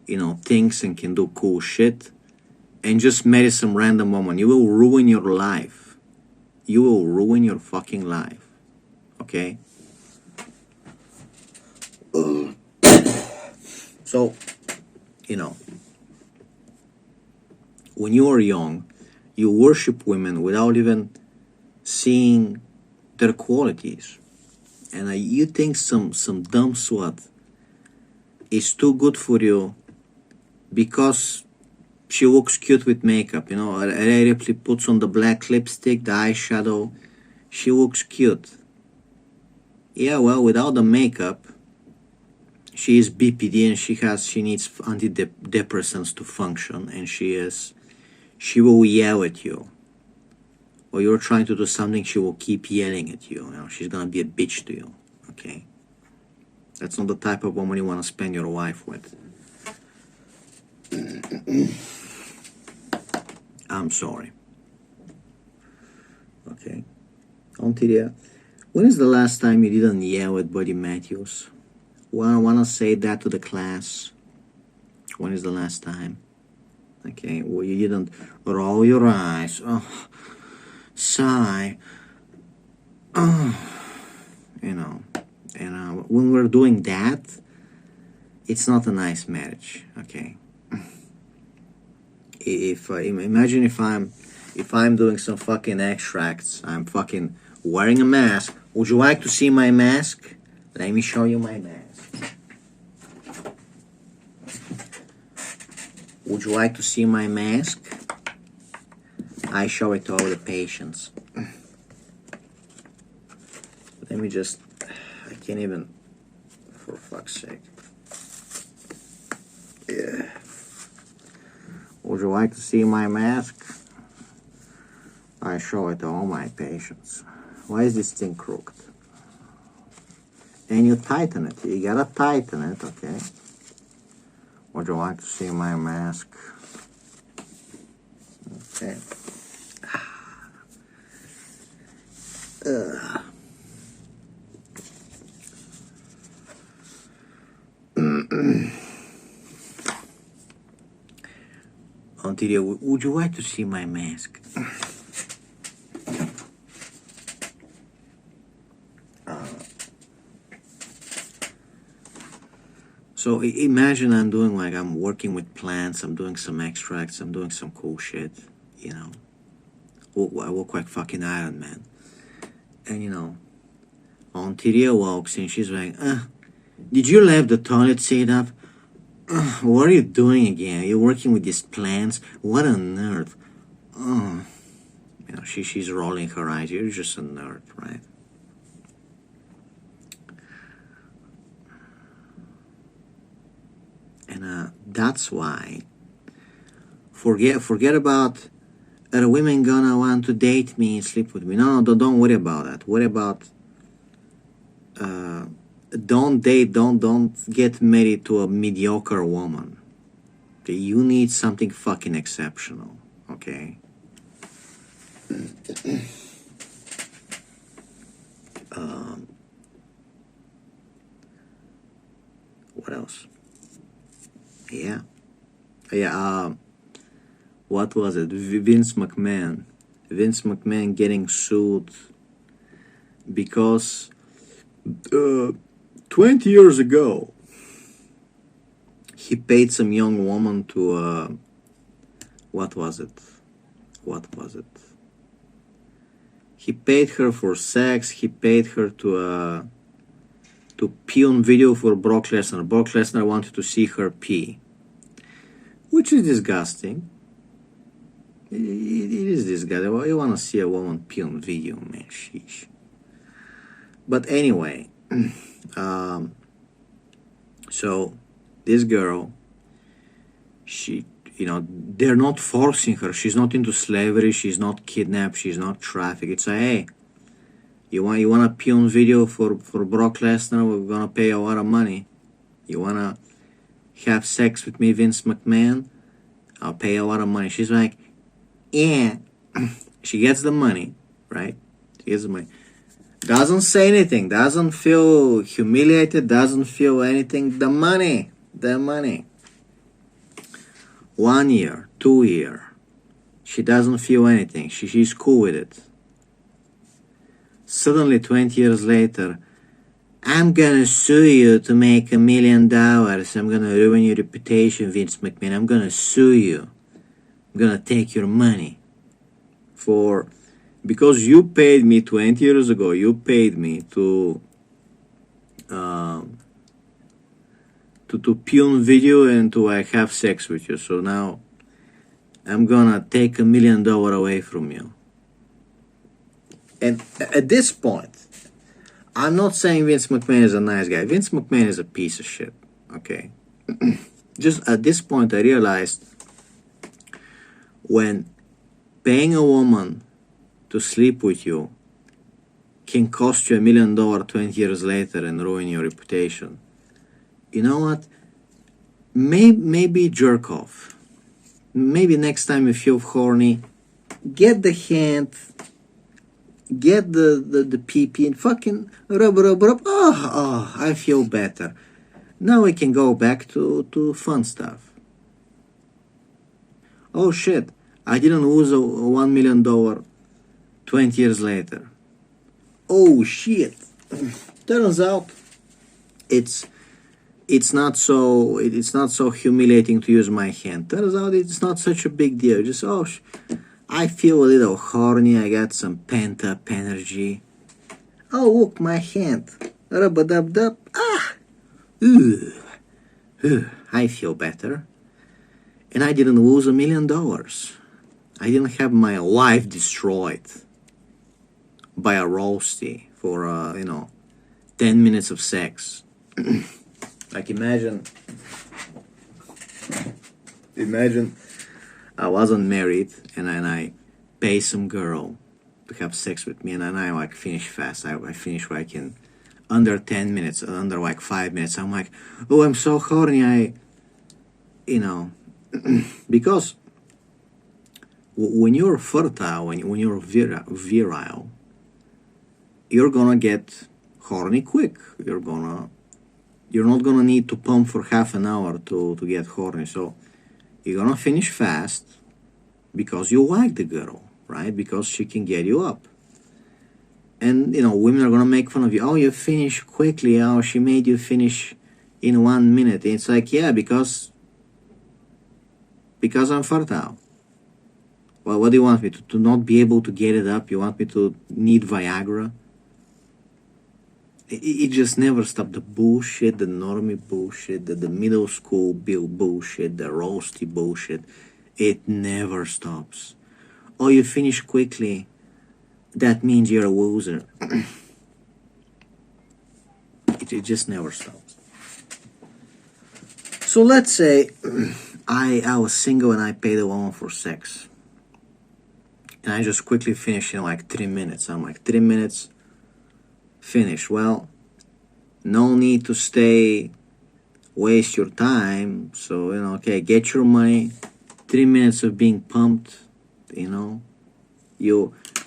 you know, thinks and can do cool shit, and just marry some random woman. You will ruin your life. You will ruin your fucking life, okay? So, you know, when you are young, you worship women without even seeing their qualities. And you think some dumb slut is too good for you because she looks cute with makeup, you know. Ripley puts on the black lipstick, the eyeshadow, she looks cute. Yeah, well, without the makeup, she is BPD, and she needs antidepressants to function, and she will yell at you. Or you're trying to do something, she will keep yelling at you. You know, she's gonna be a bitch to you. Okay? That's not the type of woman you wanna spend your life with. I'm sorry. Okay? Ontiria, when is the last time you didn't yell at Buddy Matthews? Wanna say that to the class? When is the last time? Okay, well, you didn't roll your eyes. Oh, sigh. Oh, you know, and when we're doing that, it's not a nice marriage. Okay. Imagine if I'm doing some fucking extracts, I'm fucking wearing a mask. Would you like to see my mask? Let me show you my mask. Would you like to see my mask? I show it to all the patients. Let me just, I can't even, for fuck's sake. Yeah. Would you like to see my mask? I show it to all my patients. Why is this thing crooked? And you tighten it. You gotta tighten it, okay? Would you like to see my mask? Okay. Ontiria, would you like to see my mask? So imagine I'm working with plants, I'm doing some extracts, I'm doing some cool shit, you know. I look like fucking Iron Man. And, you know, Ontiria walks in, she's like, did you leave the toilet seat up? What are you doing again? You're working with these plants? What a nerd. You know, she's rolling her eyes. You're just a nerd, right? And that's why Forget about, are women gonna want to date me and sleep with me? No, don't worry about that. Worry about, don't date, don't get married to a mediocre woman. Okay? You need something fucking exceptional. Okay. What else? Yeah. What was it? Vince McMahon. Vince McMahon getting sued because 20 years ago he paid some young woman to what was it? He paid her for sex. He paid her to pee on video for Brock Lesnar. Brock Lesnar wanted to see her pee, which is disgusting. It is disgusting. Well, you want to see a woman pee on video, man? Sheesh. But anyway, so this girl, she, they're not forcing her. She's not into slavery. She's not kidnapped. She's not trafficked. It's a, hey, you want to pee on video for Brock Lesnar? We're gonna pay a lot of money. You wanna have sex with me, Vince McMahon? I'll pay a lot of money. She's like, yeah. She gets the money, right? She gets the money. Doesn't say anything. Doesn't feel humiliated. Doesn't feel anything. The money. 1 year, 2 year. She doesn't feel anything. She's cool with it. Suddenly, 20 years later, I'm gonna sue you to make $1 million. I'm gonna ruin your reputation, Vince McMahon. I'm gonna sue you. I'm gonna take your money. Because you paid me 20 years ago, you paid me to pee on video and to have sex with you. So now I'm gonna take $1 million away from you. And at this point, I'm not saying Vince McMahon is a nice guy. Vince McMahon is a piece of shit. Okay. Just at this point, I realized when paying a woman to sleep with you can cost you $1 million 20 years later and ruin your reputation. You know what? Maybe jerk off. Maybe next time you feel horny, get the hand, get the pee-pee and fucking rub. Oh, I feel better. Now we can go back to fun stuff. Oh shit, I didn't lose a $1 million 20 years later. Oh shit. Turns out it's not so humiliating to use my hand. Turns out it's not such a big deal. Just I feel a little horny. I got some pent up energy. Oh look, my hand. Rub-a-dub-dub. Ah. Ooh. I feel better. And I didn't lose $1 million. I didn't have my life destroyed by a roasty for 10 minutes of sex. Like imagine I wasn't married and I pay some girl to have sex with me and then I like finish fast. I finish like in under 10 minutes, under like 5 minutes. I'm like, oh, I'm so horny. Because when you're fertile, when you're virile, you're gonna get horny quick. You're not gonna need to pump for half an hour to get horny. So you're gonna finish fast because you like the girl, right? Because she can get you up. And women are gonna make fun of you. Oh, you finish quickly. Oh, she made you finish in 1 minute. It's like, yeah, because I'm fertile. Well, what do you want me to not be able to get it up? You want me to need Viagra? It just never stopped. The bullshit, the normie bullshit, the middle school bullshit, the roasty bullshit. It never stops. Oh, you finish quickly. That means you're a loser. It just never stops. So let's say I was single and I paid a woman for sex. And I just quickly finished in like 3 minutes. I'm like, 3 minutes, finish. Well, no need to stay, waste your time. So, okay, get your money. 3 minutes of being pumped,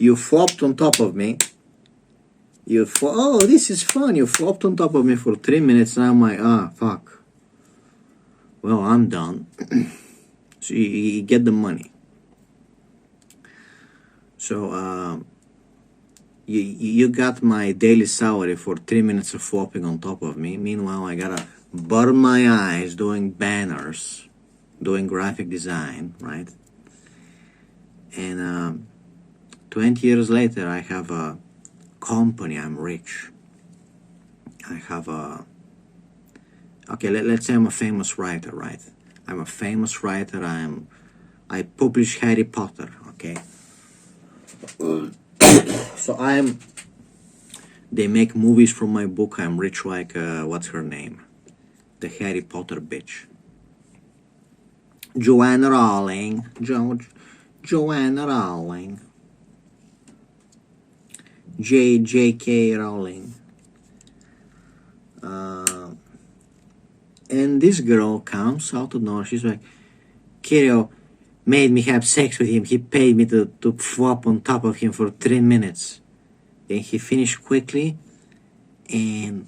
You flopped on top of me. Oh, this is fun. You flopped on top of me for 3 minutes, and I'm like, fuck. Well, I'm done. So you get the money. So you got my daily salary for 3 minutes of flopping on top of me. Meanwhile, I gotta burn my eyes doing banners, doing graphic design, right? And 20 years later, I have a company. I'm rich. I have a... Okay, let's say I'm a famous writer, right? I'm a famous writer. I publish Harry Potter, okay? So they make movies from my book. I'm rich like, what's her name? The Harry Potter bitch. Joanne Rowling. Joanne Rowling. J.K. Rowling. And this girl comes out of nowhere. She's like, Kiril made me have sex with him. He paid me to flop on top of him for 3 minutes. And he finished quickly. And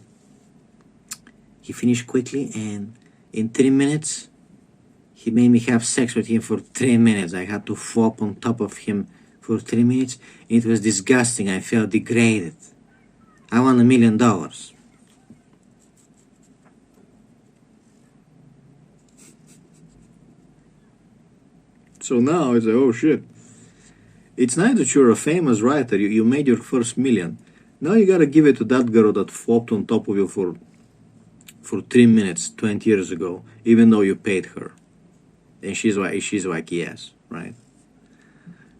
in 3 minutes, he made me have sex with him for 3 minutes. I had to flop on top of him for 3 minutes. It was disgusting. I felt degraded. I won $1 million. So now it's like, oh shit. It's nice that you're a famous writer. You made your first million. Now you gotta give it to that girl that flopped on top of you for 3 minutes 20 years ago, even though you paid her. And she's like yes, right?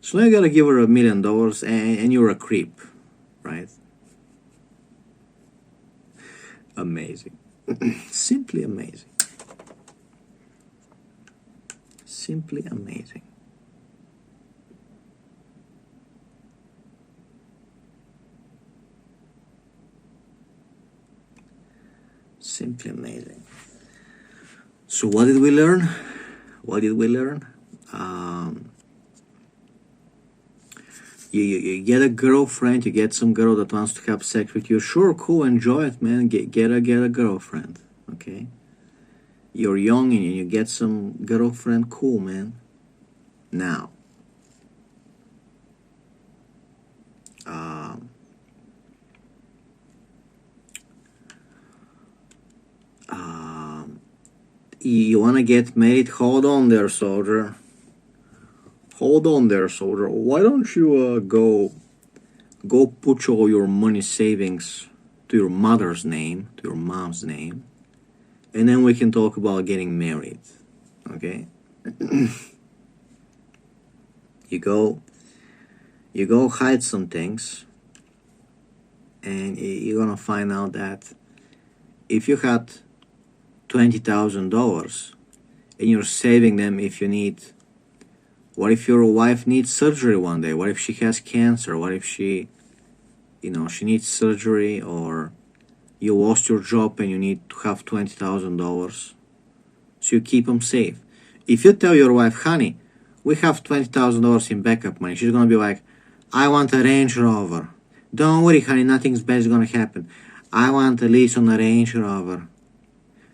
So now you gotta give her $1 million and you're a creep, right? Amazing. Simply amazing. Simply amazing. Simply amazing. So what did we learn? You get a girlfriend, you get some girl that wants to have sex with you. Sure, cool, enjoy it, man. Get a girlfriend, okay? You're young and you get some girlfriend, cool, man. Now, you wanna get married? Hold on there, soldier. Hold on there, soldier. Why don't you go put all your money savings to your mother's name, to your mom's name, and then we can talk about getting married, okay? You go hide some things, and you're gonna find out that if you had $20,000 and you're saving them if you need... What if your wife needs surgery one day? What if she has cancer? What if she needs surgery, or you lost your job and you need to have $20,000? So you keep them safe. If you tell your wife, honey, we have $20,000 in backup money, she's gonna be like, I want a Range Rover. Don't worry, honey, nothing's bad is gonna happen. I want a lease on a Range Rover.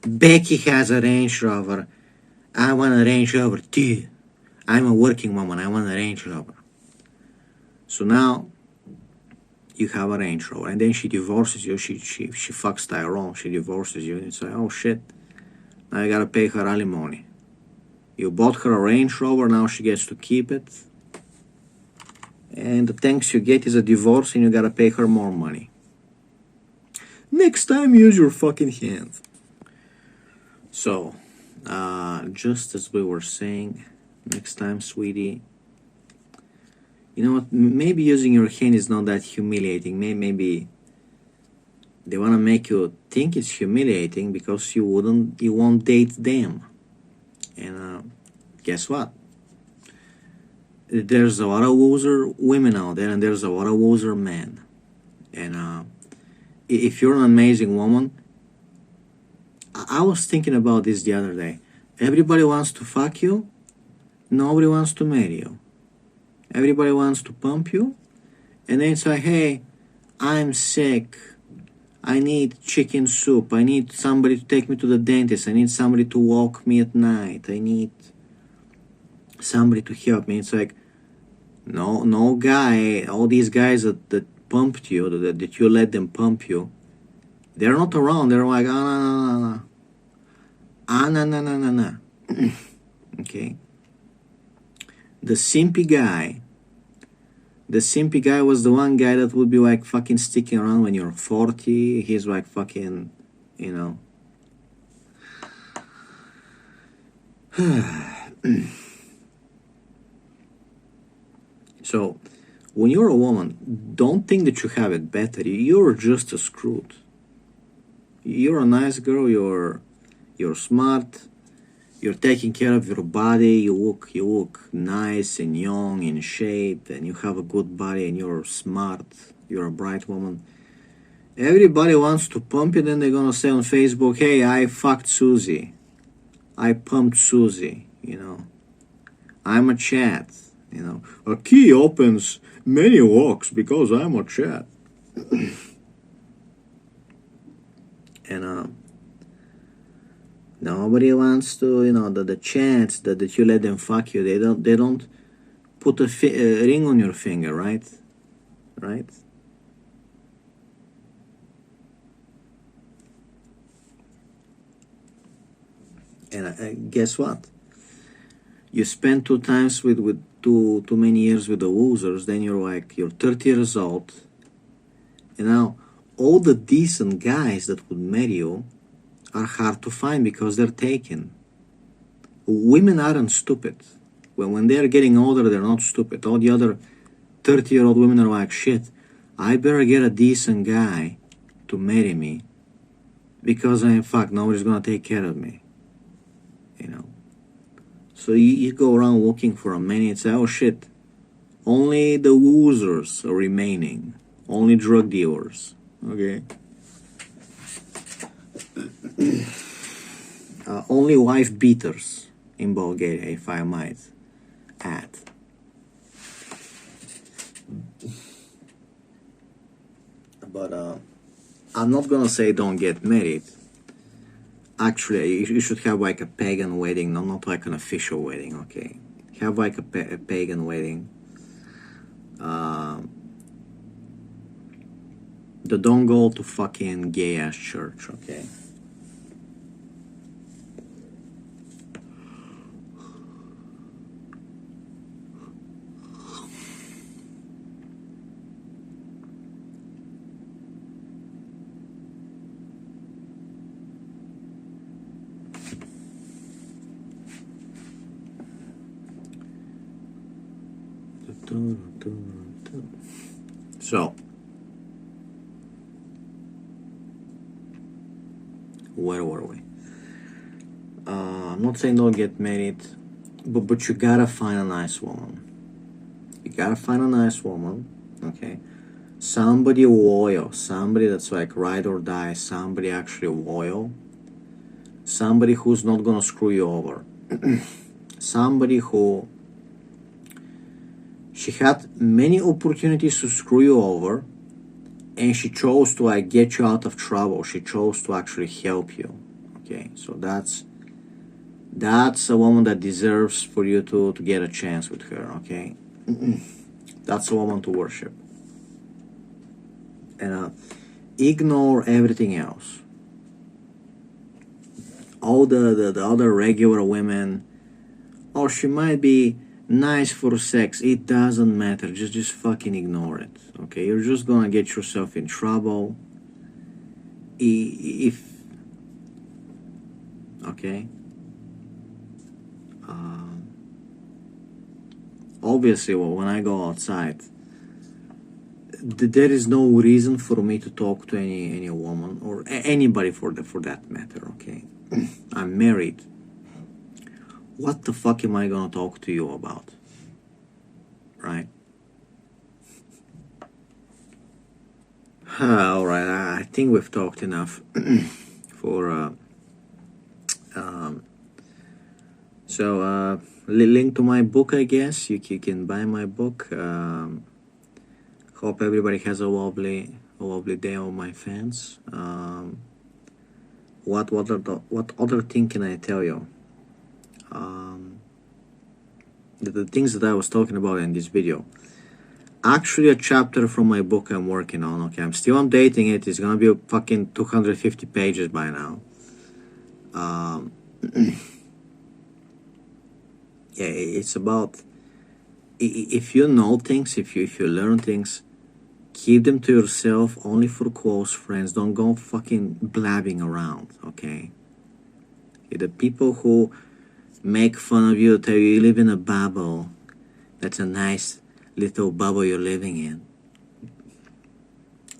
Becky has a Range Rover. I want a Range Rover too. I'm a working woman. I want a Range Rover. So now you have a Range Rover, and then she divorces you. She fucks Tyrone. She divorces you, and it's like, oh shit. Now you gotta pay her alimony. You bought her a Range Rover. Now she gets to keep it. And the thanks you get is a divorce, and you gotta pay her more money. Next time, use your fucking hand. So, just as we were saying, next time, sweetie, you know what, maybe using your hand is not that humiliating. Maybe they want to make you think it's humiliating because you won't date them. And guess what? There's a lot of loser women out there, and there's a lot of loser men. And if you're an amazing woman, I was thinking about this the other day. Everybody wants to fuck you, nobody wants to marry you. Everybody wants to pump you, and then it's like, hey, I'm sick. I need chicken soup. I need somebody to take me to the dentist. I need somebody to walk me at night. I need somebody to help me. It's like, no guy, all these guys that pumped you, that you let them pump you, they're not around. They're like, no. No. Okay? The simpy guy was the one guy that would be like fucking sticking around when you're 40. He's like fucking, you know. So, when you're a woman, don't think that you have it better. You're just as screwed. You're a nice girl. You're smart. You're taking care of your body. You look nice and young, in shape, and you have a good body, and you're smart. You're a bright woman. Everybody wants to pump you. Then they're gonna say on Facebook, "Hey, I fucked Susie. I pumped Susie." You know, I'm a chat. You know, a key opens many locks because I'm a chat. And nobody wants to, you know, the chance that you let them fuck you. They don't put a ring on your finger, right? Right? And guess what? You spend 2 times with too many years with the losers. Then you're 30 years old, and now all the decent guys that would marry you are hard to find because they're taken. Women aren't stupid. When they're getting older, they're not stupid. All the other 30-year-old women are like, shit, I better get a decent guy to marry me because nobody's gonna take care of me. You know. So you go around looking for a man and say, oh shit, only the losers are remaining. Only drug dealers. Okay. Only wife beaters in Bulgaria, if I might add. But I'm not gonna say don't get married. Actually, you should have like a pagan wedding, not like an official wedding, okay? Have like a pagan wedding. Don't go to fucking gay-ass church, okay? So, where were we? I'm not saying don't get married, but you gotta find a nice woman. You gotta find a nice woman, okay? Somebody loyal, somebody that's like ride or die, somebody actually loyal, somebody who's not gonna screw you over, somebody who she had many opportunities to screw you over, and she chose to like get you out of trouble. She chose to actually help you. Okay, so that's a woman that deserves for you to get a chance with her. Okay, that's a woman to worship. And ignore everything else. All the other regular women. Oh, she might be nice for sex. It doesn't matter. Just fucking ignore it. Okay, you're just gonna get yourself in trouble. Okay. Obviously, when I go outside, there is no reason for me to talk to any woman or anybody for that matter. Okay, I'm married. what the fuck am I gonna talk to you about? Right? Alright, I think we've talked enough for link to my book, I guess. You can buy my book. Hope everybody has a lovely day, all my fans. What other thing can I tell you? The things that I was talking about in this video. Actually, a chapter from my book I'm working on. Okay, I'm still updating it. It's gonna be fucking 250 pages by now. Yeah, it's about, if you know things, if you learn things, keep them to yourself, only for close friends. Don't go fucking blabbing around, okay? The people who make fun of you, tell you live in a bubble, that's a nice little bubble you're living in.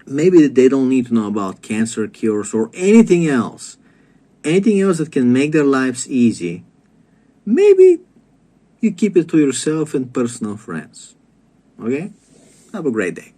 Maybe they don't need to know about cancer cures or anything else that can make their lives easy. Maybe you keep it to yourself and personal friends. Okay? Have a great day.